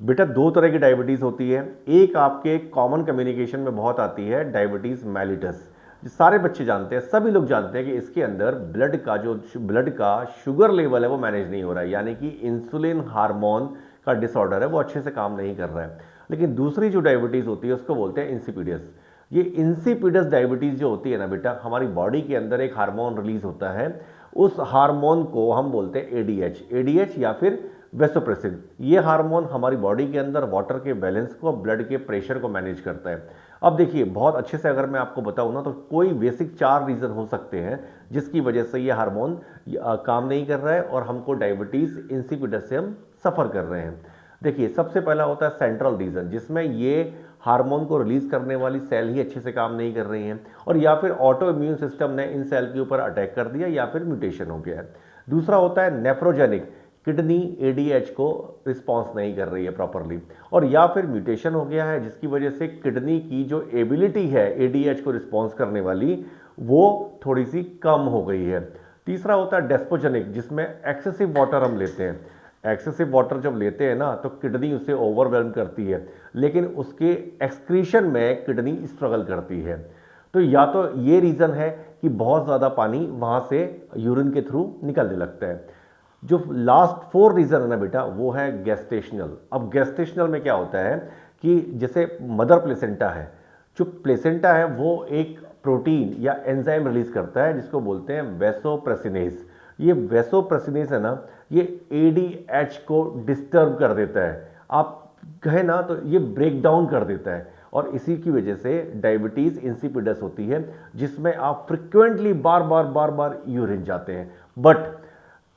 बेटा दो तरह की डायबिटीज़ होती है। एक आपके कॉमन कम्युनिकेशन में बहुत आती है डायबिटीज़ मेलिटस, जो सारे बच्चे जानते हैं, सभी लोग जानते हैं कि इसके अंदर ब्लड का शुगर लेवल है वो मैनेज नहीं हो रहा है, यानी कि इंसुलिन हार्मोन का डिसऑर्डर है, वो अच्छे से काम नहीं कर रहा है। लेकिन दूसरी जो डायबिटीज़ होती है उसको बोलते हैं इंसिपिडस। ये इंसिपिडस डायबिटीज़ जो होती है ना बेटा, हमारी बॉडी के अंदर एक हार्मोन रिलीज होता है, उस हार्मोन को हम बोलते हैं एडीएच या फिर वेसोप्रेसिन। ये हार्मोन हमारी बॉडी के अंदर वाटर के बैलेंस को, ब्लड के प्रेशर को मैनेज करता है। अब देखिए बहुत अच्छे से अगर मैं आपको बताऊं ना, तो कोई बेसिक 4 रीज़न हो सकते हैं जिसकी वजह से ये हार्मोन काम नहीं कर रहा है और हमको डायबिटीज़ इंसिपिडस से हम सफ़र कर रहे हैं। देखिए सबसे पहला होता है सेंट्रल रीजन, जिसमें ये हार्मोन को रिलीज करने वाली सेल ही अच्छे से काम नहीं कर रही हैं, और या फिर ऑटो इम्यून सिस्टम ने इन सेल के ऊपर अटैक कर दिया या फिर म्यूटेशन हो गया है। दूसरा होता है नेफ्रोजेनिक, किडनी एडीएच को रिस्पॉन्स नहीं कर रही है प्रॉपरली, और या फिर म्यूटेशन हो गया है जिसकी वजह से किडनी की जो एबिलिटी है एडीएच को रिस्पॉन्स करने वाली, वो थोड़ी सी कम हो गई है। तीसरा होता है डेस्पोजेनिक, जिसमें एक्सेसिव वाटर हम लेते हैं। एक्सेसिव वाटर जब लेते हैं ना, तो किडनी उसे ओवरवेल्म करती है, लेकिन उसके एक्सक्रीशन में किडनी स्ट्रगल करती है। तो या तो ये रीज़न है कि बहुत ज़्यादा पानी वहाँ से यूरिन के थ्रू निकलने लगता है। जो लास्ट 4 रीज़न है ना बेटा, वो है गेस्टेशनल। अब गेस्टेशनल में क्या होता है कि जैसे मदर प्लेसेंटा है, जो प्लेसेंटा है वो एक प्रोटीन या एंजाइम रिलीज करता है जिसको बोलते हैं वेसोप्रेसिनेज। ये वेसोप्रेसिनेज है ना, ये एडीएच को डिस्टर्ब कर देता है, आप कहें ना तो ये ब्रेक डाउन कर देता है, और इसी की वजह से डायबिटीज़ इंसिपिडस होती है, जिसमें आप फ्रिक्वेंटली बार बार यूरिन जाते हैं। बट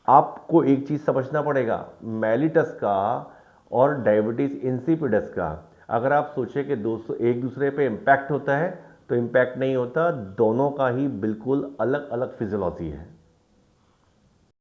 आपको एक चीज़ समझना पड़ेगा, मेलिटस का और डायबिटीज़ इंसिपिडस का अगर आप सोचें कि दोस्तों एक दूसरे पे इम्पैक्ट होता है, तो इम्पैक्ट नहीं होता। दोनों का ही बिल्कुल अलग अलग फिजियोलॉजी है।